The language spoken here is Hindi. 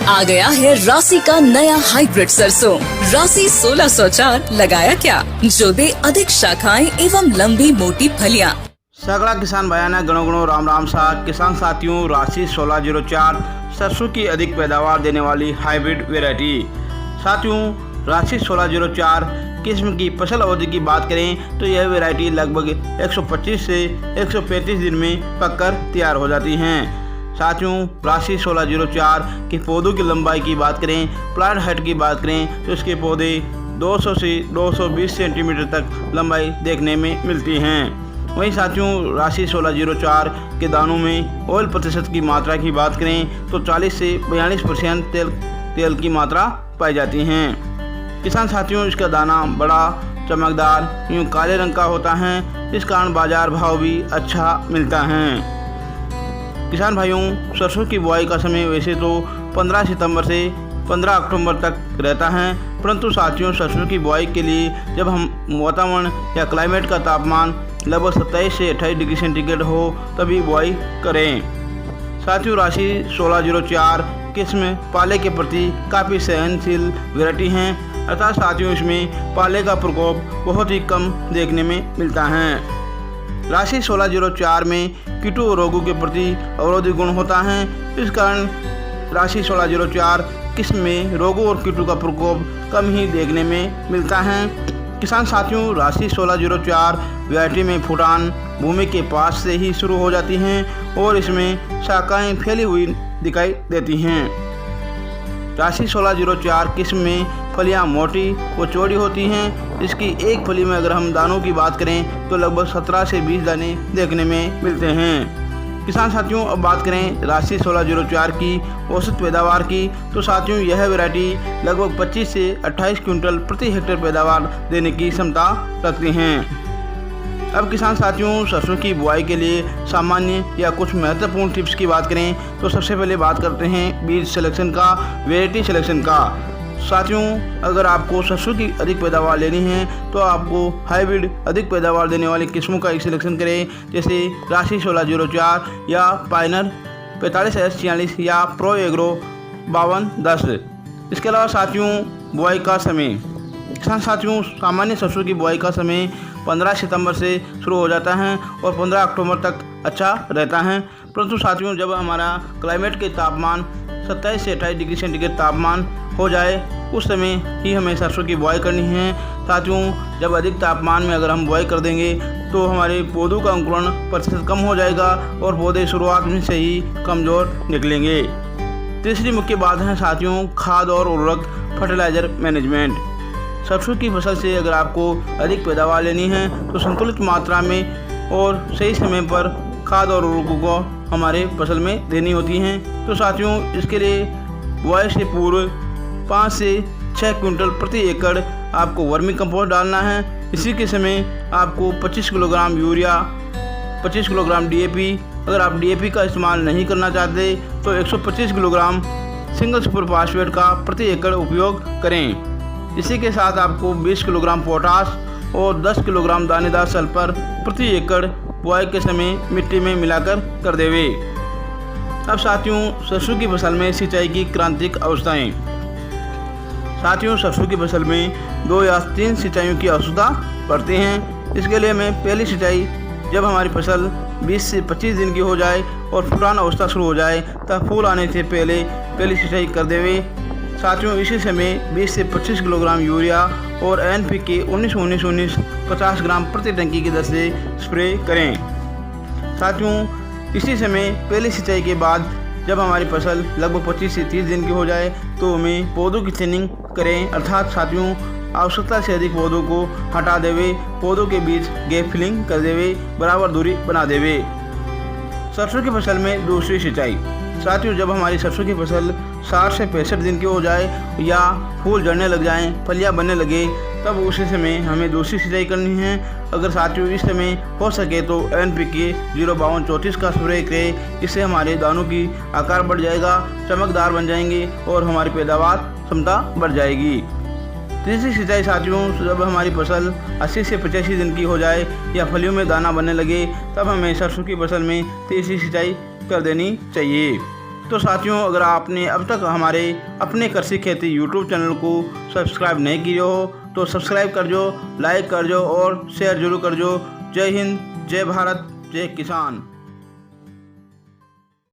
आ गया है राशि का नया हाइब्रिड सरसों राशि 1604 लगाया क्या, जो दे अधिक शाखाएं एवं लंबी मोटी फलियां। सगड़ा किसान भाइयों गणों गणों राम राम सा किसान साथियों, राशि 1604 सरसों की अधिक पैदावार देने वाली हाइब्रिड वैरायटी। साथियों, राशि 1604 किस्म की फसल अवधि की बात करें तो यह वैरायटी लगभग 125 से 135 दिन में पककर तैयार हो जाती हैं। साथियों, राशि 1604 के पौधों की लंबाई की बात करें, प्लांट हाइट की बात करें तो इसके पौधे 200 से 220 सेंटीमीटर तक लंबाई देखने में मिलती हैं। वहीं साथियों, राशि 1604 के दानों में ऑयल प्रतिशत की मात्रा की बात करें तो 40 से 42% तेल की मात्रा पाई जाती हैं। किसान साथियों, इसका दाना बड़ा चमकदार यूँ काले रंग का होता है, इस कारण बाजार भाव भी अच्छा मिलता है। किसान भाइयों, सरसों की बुआई का समय वैसे तो 15 सितंबर से 15 अक्टूबर तक रहता है, परंतु साथियों सरसों की बुआई के लिए जब हम वातावरण या क्लाइमेट का तापमान लगभग 27 से 28 डिग्री सेंटीग्रेड हो तभी बुआई करें। साथियों, राशि 1604 किस्म पाले के प्रति काफ़ी सहनशील वैरायटी हैं, अर्थात साथियों इसमें पाले का प्रकोप बहुत ही कम देखने में मिलता है। राशि 1604 में कीटों और रोगों के प्रति अवरोधी गुण होता है, इस कारण राशि 1604 किस्म में रोगों और कीटों का प्रकोप कम ही देखने में मिलता है। किसान साथियों, राशि 1604 वैरायटी में फुटान भूमि के पास से ही शुरू हो जाती हैं और इसमें शाखाएं फैली हुई दिखाई देती हैं। राशि 1604 किस्म में फलियां मोटी व चौड़ी होती हैं। इसकी एक फली में अगर हम दानों की बात करें तो लगभग 17 से 20 दाने देखने में मिलते हैं। किसान साथियों, अब बात करें राशि 1604 की औसत पैदावार की तो साथियों यह वैरायटी लगभग 25 से 28 क्विंटल प्रति हेक्टेयर पैदावार देने की क्षमता रखती हैं। अब किसान साथियों, सरसों की बुआई के लिए सामान्य या कुछ महत्वपूर्ण टिप्स की बात करें तो सबसे पहले बात करते हैं बीज सिलेक्शन का, वैरायटी सिलेक्शन का। साथियों, अगर आपको सरसों की अधिक पैदावार लेनी है तो आपको हाइब्रिड अधिक पैदावार देने वाली किस्मों का सिलेक्शन करें, जैसे राशि 1604 या पायनर 45S46 या प्रो एग्रो 5210। इसके अलावा साथियों, बुआई का समय। किसान साथियों, सामान्य सरसों की बुआई का समय 15 सितंबर से शुरू हो जाता है और 15 अक्टूबर तक अच्छा रहता है, परंतु साथियों जब हमारा क्लाइमेट के तापमान 27 से 28 डिग्री सेंटीग्रेड तापमान हो जाए उस समय ही हमें सरसों की बुआई करनी है। साथियों, जब अधिक तापमान में अगर हम बुआई कर देंगे तो हमारे पौधों का अंकुरण प्रतिशत कम हो जाएगा और पौधे शुरुआत में से ही कमज़ोर निकलेंगे। तीसरी मुख्य बात है साथियों, खाद और उर्वरक फर्टिलाइज़र मैनेजमेंट। सरसों की फसल से अगर आपको अधिक पैदावार लेनी है तो संतुलित मात्रा में और सही समय पर खाद और उर्वरकों को हमारे फसल में देनी होती हैं। तो साथियों, इसके लिए बुआई से पूर्व 5 से 6 क्विंटल प्रति एकड़ आपको वर्मी कंपोस्ट डालना है। इसी के समय आपको 25 किलोग्राम यूरिया, 25 किलोग्राम DAP, अगर आप DAP का इस्तेमाल नहीं करना चाहते तो 125 किलोग्राम सिंगल सुपर फास्फेट का प्रति एकड़ उपयोग करें। इसी के साथ आपको 20 किलोग्राम पोटास और 10 किलोग्राम दानेदार सल्फर प्रति एकड़ बुआई के समय मिट्टी में मिलाकर कर देवे। अब साथियों, सरसों की फसल में सिंचाई की क्रांतिक अवस्थाएं। साथियों, सरसों की फसल में 2 या 3 सिंचाइयों की आवश्यकता पड़ती हैं। इसके लिए हमें पहली सिंचाई जब हमारी फसल 20 से 25 दिन की हो जाए और फुटान अवस्था शुरू हो जाए तब फूल आने से पहले पहली सिंचाई कर देवे। साथियों, इसी समय 20 से 25 किलोग्राम यूरिया और NPK 19-19-19 50 ग्राम प्रति टंकी की दर से स्प्रे करें। साथियों, इसी समय पहली सिंचाई के बाद जब हमारी फसल लगभग 25 से 30 दिन की हो जाए तो हमें पौधों की थिनिंग करें, अर्थात साथियों आवश्यकता से अधिक पौधों को हटा देवे, पौधों के बीच गैप फिलिंग कर देवे, बराबर दूरी बना देवे। सरसों की फसल में दूसरी सिंचाई। साथियों, जब हमारी सरसों की फसल 60 से 65 दिन की हो जाए या फूल झड़ने लग जाएं, फलियां बनने लगे तब उसी समय हमें दूसरी सिंचाई करनी है। अगर साथियों इस समय हो सके तो NPK 05234 का स्प्रे करें, इससे हमारे दानों की आकार बढ़ जाएगा, चमकदार बन जाएंगे और हमारी पैदावार क्षमता बढ़ जाएगी। तीसरी सिंचाई साथियों, जब हमारी फसल 80 से 85 दिन की हो जाए या फलियों में दाना बनने लगे तब हमें सरसों की फसल में तीसरी सिंचाई कर देनी चाहिए। तो साथियों, अगर आपने अब तक हमारे अपने कृषि खेती यूट्यूब चैनल को सब्सक्राइब नहीं किया हो तो सब्सक्राइब कर जो, लाइक कर जो और शेयर जरूर कर जो। जय हिंद, जय भारत, जय किसान।